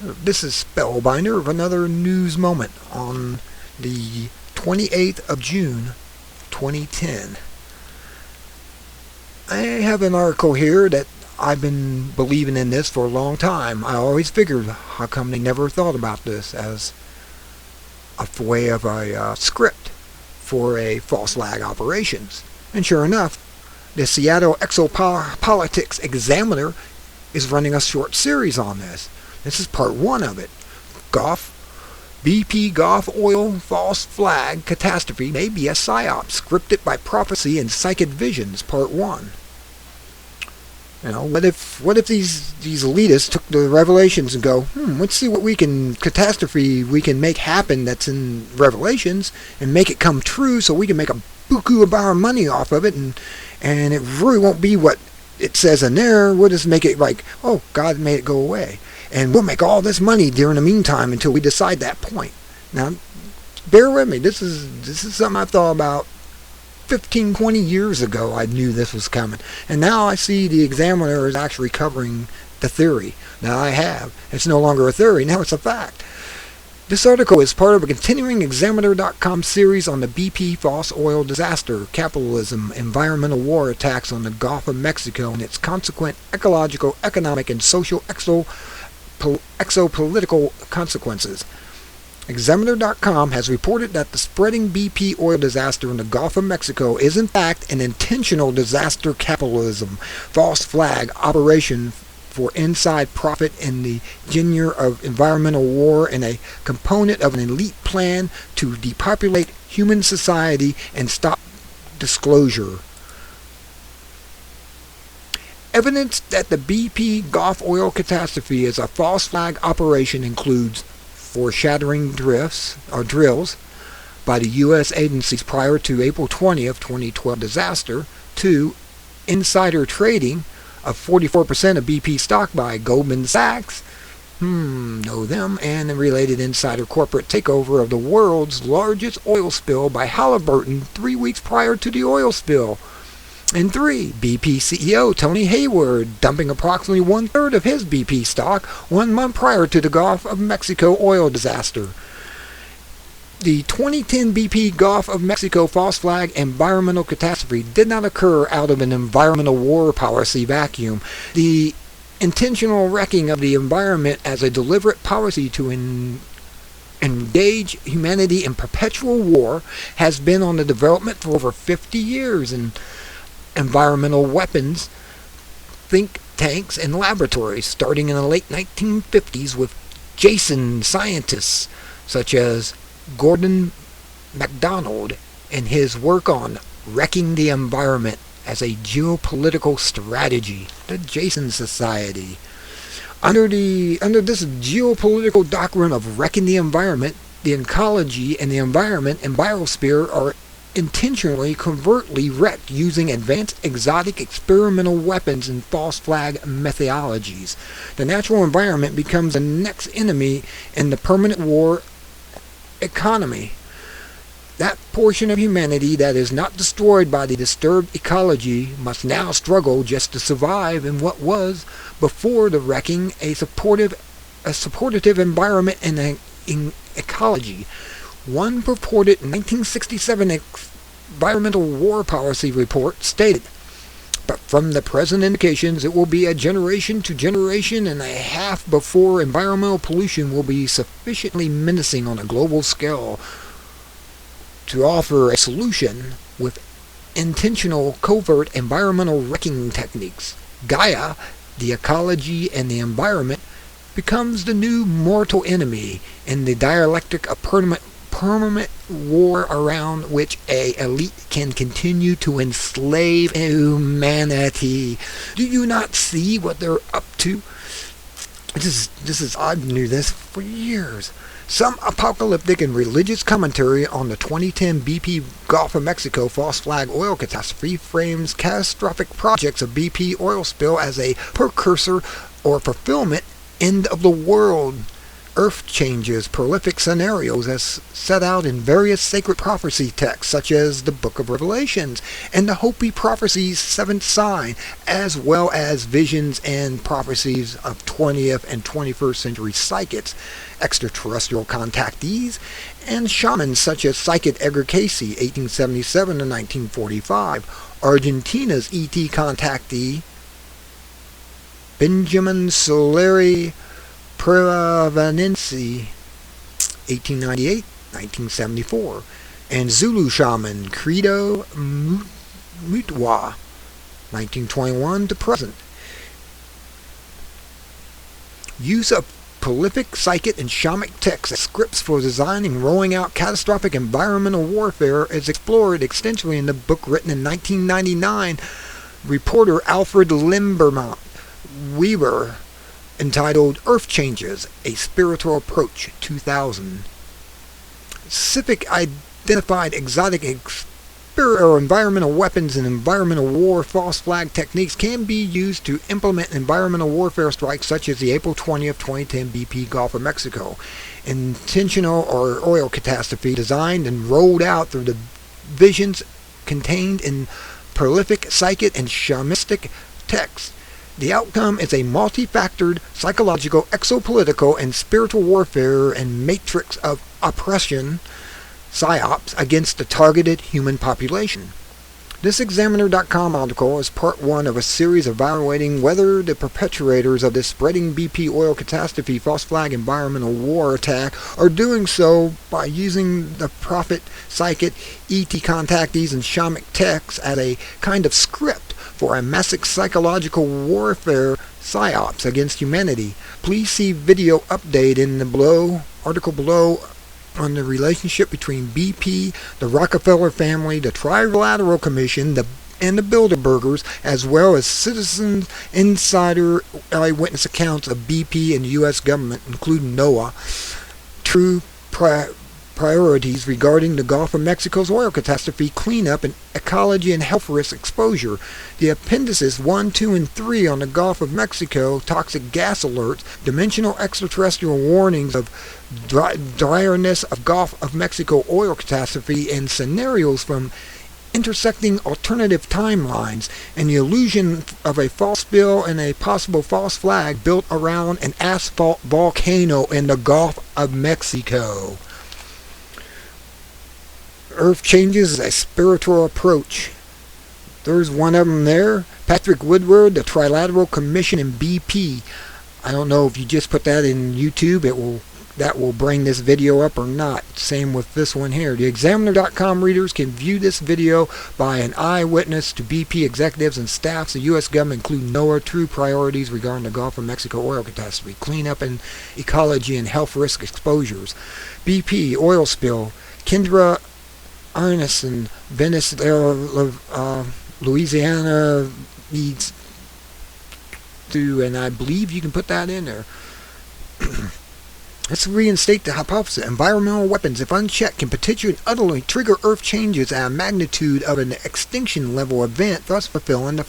This is Spellbinder of another news moment on the 28th of June, 2010. I have an article here that I've been believing in this for a long time. I always figured, how come they never thought about this as a way of a script for a false flag operations? And sure enough, the Seattle Exopolitics Examiner is running a short series on this. This is part one of it. BP Gulf oil false flag catastrophe may be a Psyops, scripted by prophecy and psychic visions, part one. What if these elitists took the revelations and go, let's see what catastrophe we can make happen that's in Revelations and make it come true so we can make a buku of our money off of it, and it really won't be what it says in there. We'll just make it like, oh, God made it go away. And we'll make all this money during the meantime until we decide that point. Now, bear with me. This is something I thought about 15, 20 years ago. I knew this was coming. And now I see the Examiner is actually covering the theory that I have. It's no longer a theory. Now it's a fact. This article is part of a continuing Examiner.com series on the BP false oil disaster, capitalism, environmental war attacks on the Gulf of Mexico, and its consequent ecological, economic, and social exopolitical consequences. Examiner.com has reported that the spreading BP oil disaster in the Gulf of Mexico is in fact an intentional disaster capitalism, false flag operation for inside profit in the genre of environmental war and a component of an elite plan to depopulate human society and stop disclosure. Evidence that the BP Gulf oil catastrophe is a false flag operation includes foreshadowing drills by the U.S. agencies prior to April 20th, 2012 disaster, 2. Insider trading of 44% of BP stock by Goldman Sachs, know them, and a related insider corporate takeover of the world's largest oil spill by Halliburton 3 weeks prior to the oil spill. And 3. BP CEO Tony Hayward dumping approximately one-third of his BP stock 1 month prior to the Gulf of Mexico oil disaster. The 2010 BP Gulf of Mexico false flag environmental catastrophe did not occur out of an environmental war policy vacuum. The intentional wrecking of the environment as a deliberate policy to engage humanity in perpetual war has been on the development for over 50 years in environmental weapons, think tanks, and laboratories, starting in the late 1950s with Jason scientists such as Gordon MacDonald and his work on wrecking the environment as a geopolitical strategy, the Jason Society. Under this geopolitical doctrine of wrecking the environment, the ecology and the environment and biosphere are intentionally covertly wrecked using advanced exotic experimental weapons and false flag methodologies. The natural environment becomes the next enemy in the permanent war economy. That portion of humanity that is not destroyed by the disturbed ecology must now struggle just to survive in what was, before the wrecking, a supportive environment and in ecology. One purported 1967 environmental war policy report stated, but from the present indications, it will be a generation to generation and a half before environmental pollution will be sufficiently menacing on a global scale to offer a solution with intentional covert environmental wrecking techniques. Gaia, the ecology and the environment, becomes the new mortal enemy in the dialectic of permanent war around which a elite can continue to enslave humanity. Do you not see what they're up to? I knew this for years. Some apocalyptic and religious commentary on the 2010 BP Gulf of Mexico false flag oil catastrophe frames catastrophic projects of BP oil spill as a precursor or fulfillment end of the world Earth changes prolific scenarios as set out in various sacred prophecy texts such as the Book of Revelations and the Hopi Prophecy's seventh sign, as well as visions and prophecies of 20th and 21st century psychics, extraterrestrial contactees, and shamans such as psychic Edgar Cayce, 1877 to 1945, Argentina's ET contactee, Benjamin Soleri Prevanensi, 1898-1974, and Zulu shaman Credo Mutwa, 1921 to present. Use of prolific psychic and shamanic texts as scripts for designing and rolling out catastrophic environmental warfare is explored extensively in the book written in 1999, reporter Alfred Limbermont Weaver, entitled Earth Changes, A Spiritual Approach, 2000. Specific identified exotic or environmental weapons and environmental war false flag techniques can be used to implement environmental warfare strikes such as the April 20th, 2010 BP Gulf of Mexico intentional or oil catastrophe designed and rolled out through the visions contained in prolific psychic and shamanistic texts. The outcome is a multi-factored psychological, exopolitical, and spiritual warfare and matrix of oppression, Psyops, against the targeted human population. This Examiner.com article is part one of a series evaluating whether the perpetrators of this spreading BP oil catastrophe false flag environmental war attack are doing so by using the prophet, psychic, ET contactees, and shamanic texts as a kind of script for a massive psychological warfare psyops against humanity. Please see video update in the article below on the relationship between BP, the Rockefeller family, the Trilateral Commission, and the Bilderbergers, as well as citizens insider eyewitness accounts of BP and the U.S. government, including NOAA, true priorities regarding the Gulf of Mexico's oil catastrophe cleanup and ecology and health risk exposure. The appendices 1, 2, and 3 on the Gulf of Mexico toxic gas alerts, dimensional extraterrestrial warnings of direness of Gulf of Mexico oil catastrophe, and scenarios from intersecting alternative timelines, and the illusion of a false spill and a possible false flag built around an asphalt volcano in the Gulf of Mexico. Earth Changes, a Spiritual Approach. There's one of them there. Patrick Woodward, the Trilateral Commission, and BP. I don't know if you just put that in YouTube, that will bring this video up or not. Same with this one here. The Examiner.com readers can view this video by an eyewitness to BP executives and staffs of the U.S. government, including NOAA, true priorities regarding the Gulf of Mexico oil catastrophe, cleanup and ecology and health risk exposures. BP, oil spill. Kendra Arneson, Venezuela, Louisiana needs to, and I believe you can put that in there. Let's reinstate the hypothesis. Environmental weapons, if unchecked, can potentially and utterly trigger Earth changes at a magnitude of an extinction level event, thus fulfilling the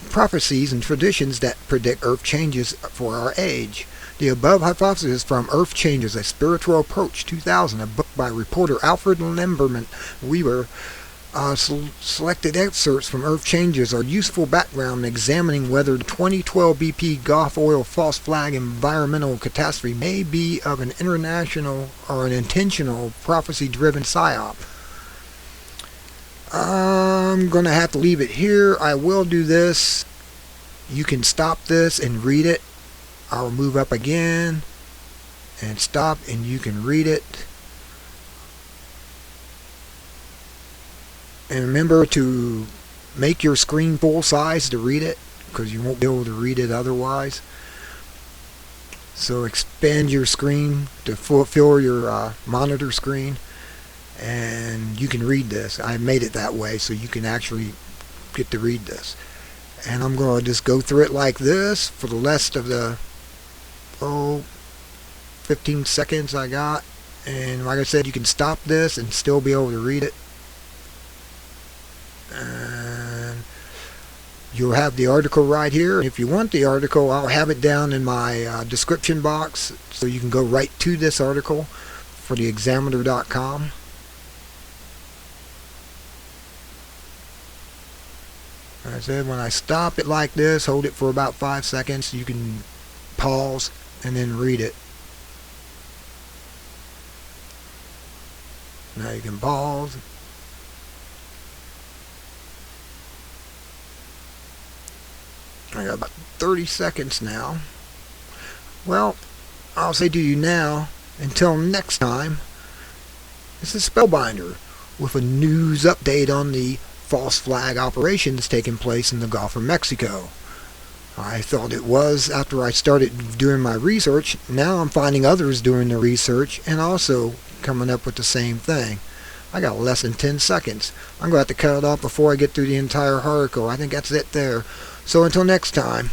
prophecies and traditions that predict Earth changes for our age. The above hypothesis from Earth Changes, A Spiritual Approach, 2000, a book by reporter Alfred Limberman Weaver. Selected excerpts from Earth Changes are useful background in examining whether the 2012 BP Gulf oil false flag environmental catastrophe may be of an international or an intentional prophecy-driven psyop. I'm going to have to leave it here. I will do this. You can stop this and read it. I'll move up again and stop, and you can read it. And remember to make your screen full size to read it, because you won't be able to read it otherwise. So expand your screen to fill your monitor screen, and you can read this. I made it that way so you can actually get to read this. And I'm going to just go through it like this for the rest of the 15 seconds I got. And like I said, you can stop this and still be able to read it. And You'll have the article right here. If you want the article, I'll have it down in my description box, so you can go right to this article for the examiner.com. I said, when I stop it like this, hold it for about 5 seconds. You can pause and then read it. Now you can pause. I got about 30 seconds now. Well, I'll say to you now, until next time, this is Spellbinder with a news update on the false flag operations taking place in the Gulf of Mexico. I thought it was after I started doing my research. Now I'm finding others doing the research and also coming up with the same thing. I got less than 10 seconds. I'm going to have to cut it off before I get through the entire article. I think that's it there. So until next time.